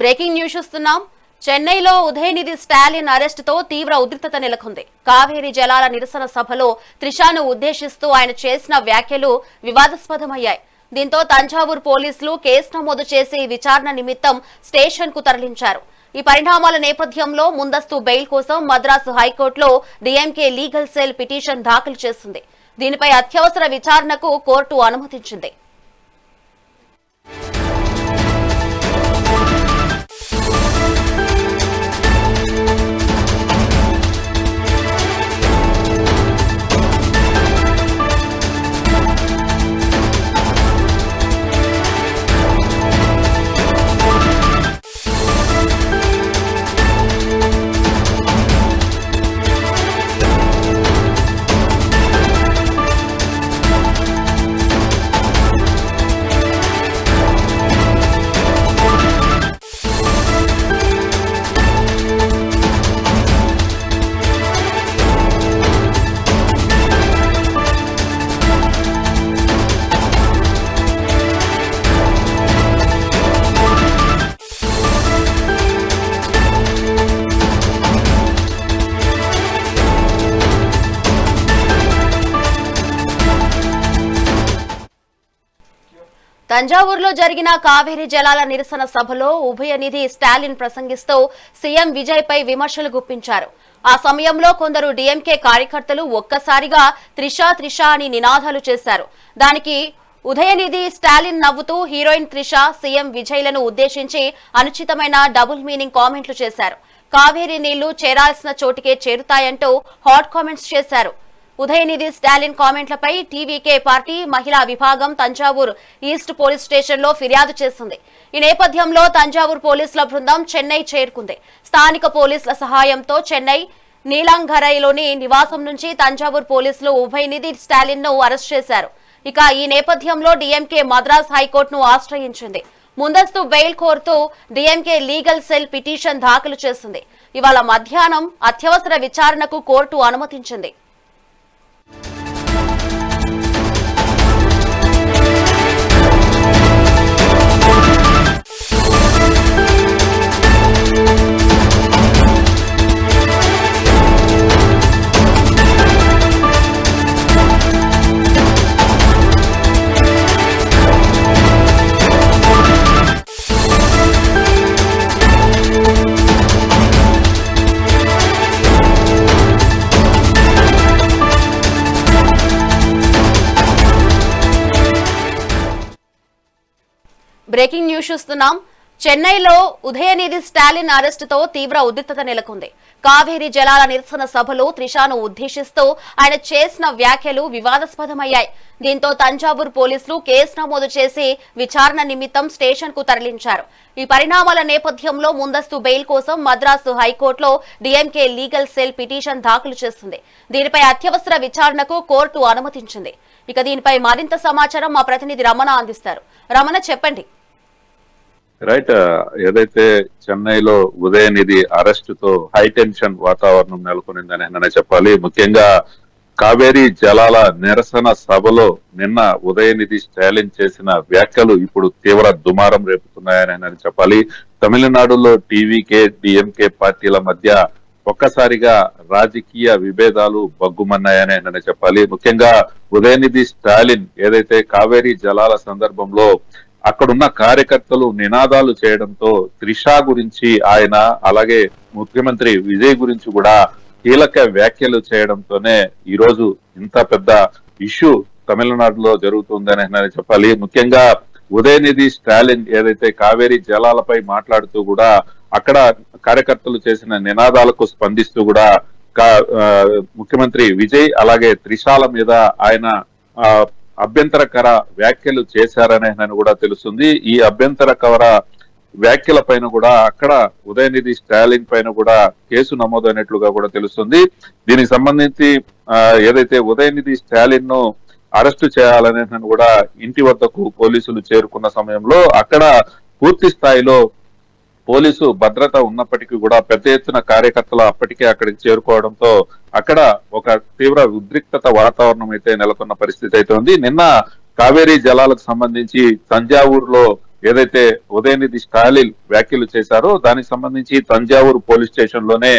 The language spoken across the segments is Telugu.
బ్రేకింగ్ న్యూస్ చూస్తున్నాం. చెన్నైలో ఉదయనిధి స్టాలిన్ అరెస్టుతో తీవ్ర ఉద్రిక్తత నెలకొంది. కావేరీ జలాల నిరసన సభలో త్రిషాను ఉద్దేశిస్తూ ఆయన చేసిన వ్యాఖ్యలు వివాదాస్పదమయ్యాయి. దీంతో తంజావూరు పోలీసులు కేసు నమోదు చేసి విచారణ నిమిత్తం స్టేషన్ కు తరలించారు. ఈ పరిణామాల నేపథ్యంలో ముందస్తు బెయిల్ కోసం మద్రాసు హైకోర్టులో డీఎంకే లీగల్ సెల్ పిటిషన్ దాఖలు చేసింది. దీనిపై అత్యవసర విచారణకు కోర్టు అనుమతించింది. తంజావూరులో జరిగిన కావేరీ జలాల నిరసన సభలో ఉభయనిధి స్టాలిన్ ప్రసంగిస్తూ సీఎం విజయ్ పై విమర్శలు గుప్పించారు. ఆ సమయంలో కొందరు డీఎంకే కార్యకర్తలు ఒక్కసారిగా త్రిషా త్రిషా అని నినాదాలు చేశారు. దానికి ఉదయనిధి స్టాలిన్ నవ్వుతూ హీరోయిన్ త్రిషా, సీఎం విజయ్లను ఉద్దేశించి అనుచితమైన డబుల్ మీనింగ్ కామెంట్లు చేశారు. కావేరీ నీళ్లు చేరాల్సిన చోటికే చేరుతాయంటూ హాట్ కామెంట్స్ చేశారు. ఉదయనిధి స్టాలిన్ కామెంట్లపై టీవీకే పార్టీ మహిళా విభాగం తంజావూరు ఈస్ట్ పోలీస్ స్టేషన్ లో ఫిర్యాదు చేసింది. ఈ నేపథ్యంలో తంజావూరు పోలీసుల బృందం చెన్నై చేరుకుంది. స్థానిక పోలీసుల సహాయంతో చెన్నై నీలాంగరైలోని నివాసం నుంచి తంజావూరు పోలీసులు ఉభయనిధి స్టాలిన్ ను అరెస్ట్ చేశారు. ఇక ఈ నేపథ్యంలో డీఎంకే మద్రాస్ హైకోర్టును ఆశ్రయించింది. ముందస్తు బెయిల్ కోరుతూ డీఎంకే లీగల్ సెల్ పిటిషన్ దాఖలు చేసింది. ఇవాళ మధ్యాహ్నం అత్యవసర విచారణకు కోర్టు అనుమతించింది. బ్రేకింగ్ న్యూస్ చూస్తున్నాం. చెన్నైలో ఉదయనిధి స్టాలిన్ అరెస్టుతో తీవ్ర ఉద్రిక్తత నెలకొంది. కావేరీ జలాల నిరసన సభలో త్రిషాను ఉద్దేశిస్తూ ఆయన చేసిన వ్యాఖ్యలు వివాదాస్పదమయ్యాయి. దీంతో తంజావూరు పోలీసులు కేసు నమోదు చేసి విచారణ నిమిత్తం స్టేషన్ కు తరలించారు. ఈ పరిణామాల నేపథ్యంలో ముందస్తు బెయిల్ కోసం మద్రాసు హైకోర్టులో డీఎంకే లీగల్ సెల్ పిటిషన్ దాఖలు చేసింది. దీనిపై అత్యవసర విచారణకు కోర్టు అనుమతించింది. ఇక దీనిపై మరింత సమాచారం మా ప్రతినిధి రమణ అందిస్తారు. రమణ, చెప్పండి. రైట్, ఏదైతే చెన్నైలో ఉదయనిధి అరెస్టుతో హై టెన్షన్ వాతావరణం నెలకొనిందని చెప్పాలి. ముఖ్యంగా కావేరీ జలాల నిరసన సభలో నిన్న ఉదయనిధి స్టాలిన్ చేసిన వ్యాఖ్యలు ఇప్పుడు తీవ్ర దుమారం రేపుతున్నాయని చెప్పాలి. తమిళనాడులో టీవీకే డిఎంకే పార్టీల మధ్య ఒక్కసారిగా రాజకీయ విభేదాలు బగ్గుమన్నాయని చెప్పాలి. ముఖ్యంగా ఉదయనిధి స్టాలిన్ ఏదైతే కావేరీ జలాల సందర్భంలో అక్కడున్న కార్యకర్తలు నినాదాలు చేయడంతో త్రిషా గురించి ఆయన, అలాగే ముఖ్యమంత్రి విజయ్ గురించి కూడా కీలక వ్యాఖ్యలు చేయడంతోనే ఈ రోజు ఇంత పెద్ద ఇష్యూ తమిళనాడులో జరుగుతుందని చెప్పాలి. ముఖ్యంగా ఉదయనిధి స్టాలిన్ ఏదైతే కావేరీ జలాలపై మాట్లాడుతూ కూడా అక్కడ కార్యకర్తలు చేసిన నినాదాలకు స్పందిస్తూ కూడా ముఖ్యమంత్రి విజయ్ అలాగే త్రిషాల మీద ఆయన అభ్యంతరకర వ్యాఖ్యలు చేశారని కూడా తెలుస్తుంది. ఈ అభ్యంతరకర వ్యాఖ్యల పైన కూడా అక్కడ ఉదయనిధి స్టాలిన్ పైన కూడా కేసు నమోదైనట్లుగా కూడా తెలుస్తుంది. దీనికి సంబంధించి ఏదైతే ఉదయనిధి స్టాలిన్ ను అరెస్టు చేయాలని కూడా ఇంటి వద్దకు పోలీసులు చేరుకున్న సమయంలో అక్కడ పూర్తి స్థాయిలో పోలీసు భద్రత ఉన్నప్పటికీ కూడా పెద్ద ఎత్తున కార్యకర్తలు అప్పటికే అక్కడికి చేరుకోవడంతో అక్కడ ఒక తీవ్ర ఉద్రిక్తత వాతావరణం అయితే నెలకొన్న పరిస్థితి అయితే ఉంది. నిన్న కావేరీ జలాలకు సంబంధించి తంజావూరులో ఏదైతే ఉదయనిధి స్టాలిన్ వ్యాఖ్యలు చేశారో దానికి సంబంధించి తంజావూరు పోలీస్ స్టేషన్ లోనే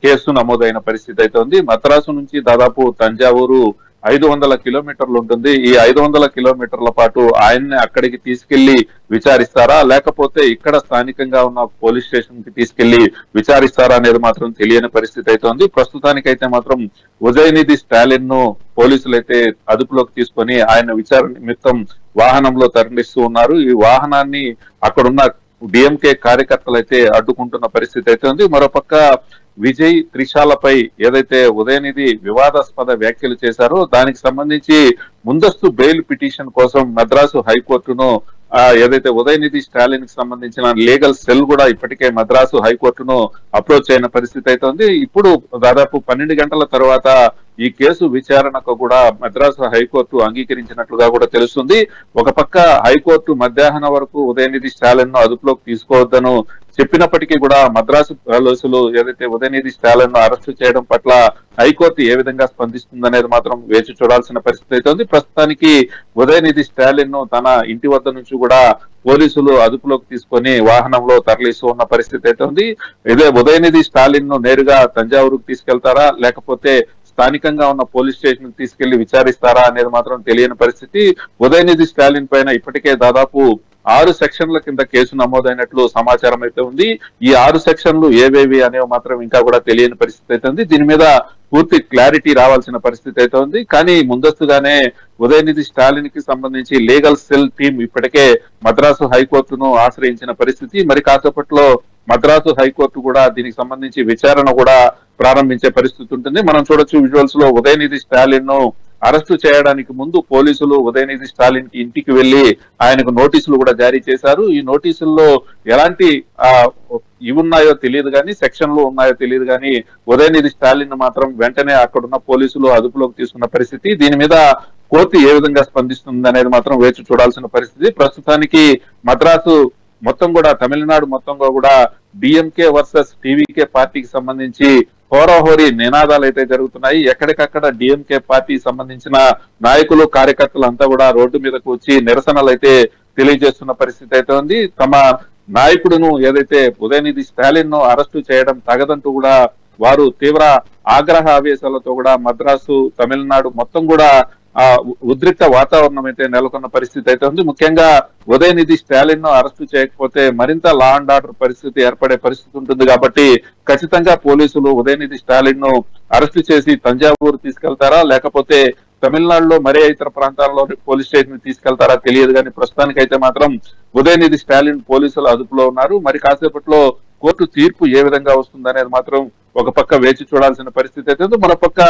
కేసు నమోదైన పరిస్థితి అయితే ఉంది. మద్రాసు నుంచి దాదాపు తంజావూరు 500 కిలోమీటర్లు ఉంటుంది. ఈ 500 కిలోమీటర్ల పాటు ఆయన్ని అక్కడికి తీసుకెళ్లి విచారిస్తారా, లేకపోతే ఇక్కడ స్థానికంగా ఉన్న పోలీస్ స్టేషన్ కి తీసుకెళ్లి విచారిస్తారా అనేది మాత్రం తెలియని పరిస్థితి అయితే ఉంది. ప్రస్తుతానికైతే మాత్రం ఉదయనిధి స్టాలిన్ ను పోలీసులు అయితే అదుపులోకి తీసుకొని ఆయన విచారణ నిమిత్తం వాహనంలో తరలిస్తూ ఉన్నారు. ఈ వాహనాన్ని అక్కడున్న డిఎంకే కార్యకర్తలు అయితే అడ్డుకుంటున్న పరిస్థితి అయితే ఉంది. మరోపక్క విజయ్ త్రిషాలపై ఏదైతే ఉదయనిధి వివాదాస్పద వ్యాఖ్యలు చేశారో దానికి సంబంధించి ముందస్తు బెయిల్ పిటిషన్ కోసం మద్రాసు హైకోర్టును ఏదైతే ఉదయనిధి స్టాలిన్ కి సంబంధించిన లీగల్ సెల్ కూడా ఇప్పటికే మద్రాసు హైకోర్టును అప్రోచ్ అయిన పరిస్థితి అయితే ఉంది. ఇప్పుడు దాదాపు 12 గంటల తర్వాత ఈ కేసు విచారణకు కూడా మద్రాసు హైకోర్టు అంగీకరించినట్లుగా కూడా తెలుస్తుంది. ఒక పక్క హైకోర్టు మధ్యాహ్నం వరకు ఉదయనిధి స్టాలిన్ ను అదుపులోకి తీసుకోవద్దను చెప్పినప్పటికీ కూడా మద్రాసు పోలీసులు ఏదైతే ఉదయనిధి స్టాలిన్ ను అరెస్టు చేయడం పట్ల హైకోర్టు ఏ విధంగా స్పందిస్తుందనేది మాత్రం వేచి చూడాల్సిన పరిస్థితి అయితే ఉంది. ప్రస్తుతానికి ఉదయనిధి స్టాలిన్ ను తన ఇంటి వద్ద నుంచి కూడా పోలీసులు అదుపులోకి తీసుకొని వాహనంలో తరలిస్తూ ఉన్న పరిస్థితి అయితే ఉంది. ఇదే ఉదయనిధి స్టాలిన్ ను నేరుగా తంజావూరుకు తీసుకెళ్తారా, లేకపోతే స్థానికంగా ఉన్న పోలీస్ స్టేషన్ కి తీసుకెళ్లి విచారిస్తారా అనేది మాత్రం తెలియని పరిస్థితి. ఉదయనిధి స్టాలిన్ పైన ఇప్పటికే దాదాపు 6 సెక్షన్ల కింద కేసు నమోదైనట్లు సమాచారం అయితే ఉంది. ఈ 6 సెక్షన్లు ఏవేవి అనేవి మాత్రం ఇంకా కూడా తెలియని పరిస్థితి అయితే ఉంది. దీని మీద పూర్తి క్లారిటీ రావాల్సిన పరిస్థితి అయితే ఉంది. కానీ ముందస్తుగానే ఉదయనిధి స్టాలిన్ కి సంబంధించి లీగల్ సెల్ టీం ఇప్పటికే మద్రాసు హైకోర్టును ఆశ్రయించిన పరిస్థితి. మరి కాసేపట్లో మద్రాసు హైకోర్టు కూడా దీనికి సంబంధించి విచారణ కూడా ప్రారంభించే పరిస్థితి ఉంటుంది. మనం చూడొచ్చు విజువల్స్ లో ఉదయనిధి స్టాలిన్ ను అరెస్టు చేయడానికి ముందు పోలీసులు ఉదయనిధి స్టాలిన్ కి ఇంటికి వెళ్లి ఆయనకు నోటీసులు కూడా జారీ చేశారు. ఈ నోటీసుల్లో ఎలాంటి ఇవి ఉన్నాయో తెలియదు కానీ, సెక్షన్లు ఉన్నాయో తెలియదు కానీ ఉదయనిధి స్టాలిన్ మాత్రం వెంటనే అక్కడున్న పోలీసులు అదుపులోకి తీసుకున్న పరిస్థితి. దీని మీద కోర్టు ఏ విధంగా స్పందిస్తుంది అనేది మాత్రం వేచి చూడాల్సిన పరిస్థితి. ప్రస్తుతానికి మద్రాసు మొత్తం కూడా తమిళనాడు మొత్తంగా కూడా డిఎంకే వర్సెస్ టీవీకే పార్టీకి సంబంధించి హోరాహోరీ నినాదాలు అయితే జరుగుతున్నాయి. ఎక్కడికక్కడ డిఎంకే పార్టీ సంబంధించిన నాయకులు కార్యకర్తలు అంతా కూడా రోడ్డు మీదకు వచ్చి నిరసనలు అయితే తెలియజేస్తున్న పరిస్థితి అయితే ఉంది. తమ నాయకుడును ఏదైతే ఉదయనిధి స్టాలిన్ ను అరెస్టు చేయడం తగదంటూ కూడా వారు తీవ్ర ఆగ్రహ ఆవేశాలతో కూడా మద్రాసు తమిళనాడు మొత్తం కూడా ఉద్రిక్త వాతావరణం అయితే నెలకొన్న పరిస్థితి అయితే ఉంది. ముఖ్యంగా ఉదయనిధి స్టాలిన్ ను అరెస్టు చేయకపోతే మరింత లా అండ్ ఆర్డర్ పరిస్థితి ఏర్పడే పరిస్థితి ఉంటుంది. కాబట్టి ఖచ్చితంగా పోలీసులు ఉదయనిధి స్టాలిన్ ను అరెస్టు చేసి తంజావూరు తీసుకెళ్తారా, లేకపోతే తమిళనాడులో మరే ఇతర ప్రాంతాల్లో పోలీస్ స్టేషన్ తీసుకెళ్తారా తెలియదు కానీ ప్రస్తుతానికైతే మాత్రం ఉదయనిధి స్టాలిన్ పోలీసులు అదుపులో ఉన్నారు. మరి కాసేపట్లో కోర్టు తీర్పు ఏ విధంగా వస్తుందనేది మాత్రం ఒక పక్క వేచి చూడాల్సిన పరిస్థితి అయితే మరోపక్క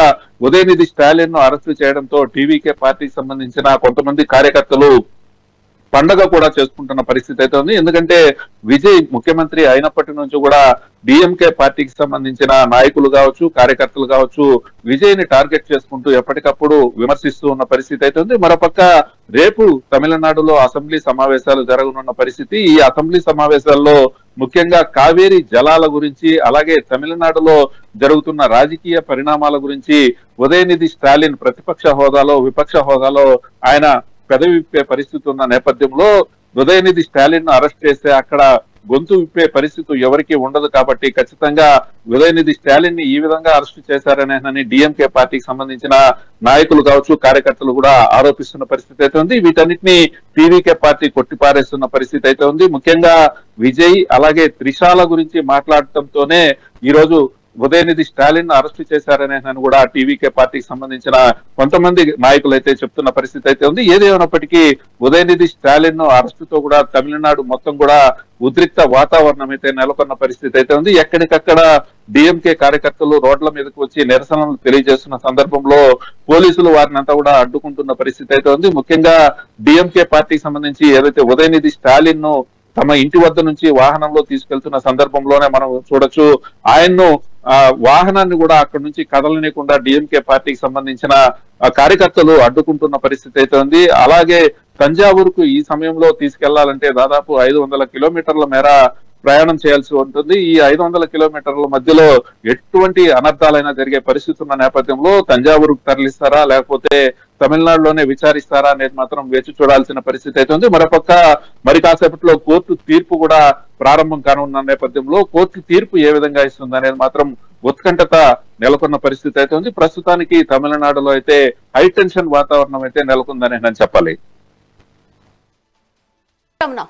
ఉదయనిధి స్టాలిన్ ను అరెస్టు చేయడంతో టీవీకే పార్టీకి సంబంధించిన కొంతమంది కార్యకర్తలు పండగ కూడా చేసుకుంటున్న పరిస్థితి అయితే ఉంది. ఎందుకంటే విజయ్ ముఖ్యమంత్రి అయినప్పటి నుంచి కూడా డిఎంకే పార్టీకి సంబంధించిన నాయకులు కావచ్చు, కార్యకర్తలు కావచ్చు విజయ్ ని టార్గెట్ చేసుకుంటూ ఎప్పటికప్పుడు విమర్శిస్తూ ఉన్న పరిస్థితి అయితే ఉంది. మరోపక్క రేపు తమిళనాడులో అసెంబ్లీ సమావేశాలు జరగనున్న పరిస్థితి. ఈ అసెంబ్లీ సమావేశాల్లో ముఖ్యంగా కావేరీ జలాల గురించి, అలాగే తమిళనాడులో జరుగుతున్న రాజకీయ పరిణామాల గురించి ఉదయనిధి స్టాలిన్ ప్రతిపక్ష హోదాలో, విపక్ష హోదాలో ఆయన పెదవి విప్పే పరిస్థితి ఉన్న నేపథ్యంలో ఉదయనిధి స్టాలిన్ ను అరెస్ట్ చేస్తే అక్కడ గొంతు విప్పే పరిస్థితి ఎవరికి ఉండదు. కాబట్టి ఖచ్చితంగా ఉదయనిధి స్టాలిన్ ని ఈ విధంగా అరెస్టు చేశారని డిఎంకే పార్టీకి సంబంధించిన నాయకులు కావచ్చు, కార్యకర్తలు కూడా ఆరోపిస్తున్న పరిస్థితి అయితే ఉంది. వీటన్నిటిని టీవీకే పార్టీ కొట్టిపారేస్తున్న పరిస్థితి అయితే ఉంది. ముఖ్యంగా విజయ్ అలాగే త్రిషాల గురించి మాట్లాడటంతోనే ఈ రోజు ఉదయనిధి స్టాలిన్ అరెస్టు చేశారనే కూడా టీవీకే పార్టీకి సంబంధించిన కొంతమంది నాయకులు అయితే చెప్తున్న పరిస్థితి అయితే ఉంది. ఏదేమైనప్పటికీ ఉదయనిధి స్టాలిన్ అరెస్టుతో కూడా తమిళనాడు మొత్తం కూడా ఉద్రిక్త వాతావరణం అయితే నెలకొన్న పరిస్థితి అయితే ఉంది. ఎక్కడికక్కడ డిఎంకే కార్యకర్తలు రోడ్ల మీదకి వచ్చి నిరసనలు తెలియజేస్తున్న సందర్భంలో పోలీసులు వారిని అంతా కూడా అడ్డుకుంటున్న పరిస్థితి అయితే ఉంది. ముఖ్యంగా డిఎంకే పార్టీకి సంబంధించి ఏదైతే ఉదయనిధి స్టాలిన్ ను తమ ఇంటి వద్ద నుంచి వాహనంలో తీసుకెళ్తున్న సందర్భంలోనే మనం చూడొచ్చు ఆయన్ను వాహనాన్ని కూడా అక్కడి నుంచి కదలనీయకుండా డిఎంకే పార్టీకి సంబంధించిన కార్యకర్తలు అడ్డుకుంటున్న పరిస్థితి అయితే ఉంది. అలాగే తంజావూరుకు ఈ సమయంలో తీసుకెళ్లాలంటే దాదాపు 500 కిలోమీటర్ల మేర ప్రయాణం చేయాల్సి ఉంటుంది. ఈ 500 కిలోమీటర్ల మధ్యలో ఎటువంటి అనర్థాలైనా జరిగే పరిస్థితి ఉన్న నేపథ్యంలో తంజావూరుకు తరలిస్తారా లేకపోతే తమిళనాడులోనే విచారిస్తారా అనేది మాత్రం వేచి చూడాల్సిన పరిస్థితి అయితే ఉంది. మరోపక్క మరి కాసేపట్లో కోర్టు తీర్పు కూడా ప్రారంభం కానున్న నేపథ్యంలో కోర్టు తీర్పు ఏ విధంగా ఇస్తుంది అనేది మాత్రం ఉత్కంఠత నెలకొన్న పరిస్థితి అయితే ఉంది. ప్రస్తుతానికి తమిళనాడులో అయితే హై టెన్షన్ వాతావరణం అయితే నెలకొందని నేను చెప్పాలి. சொன்னா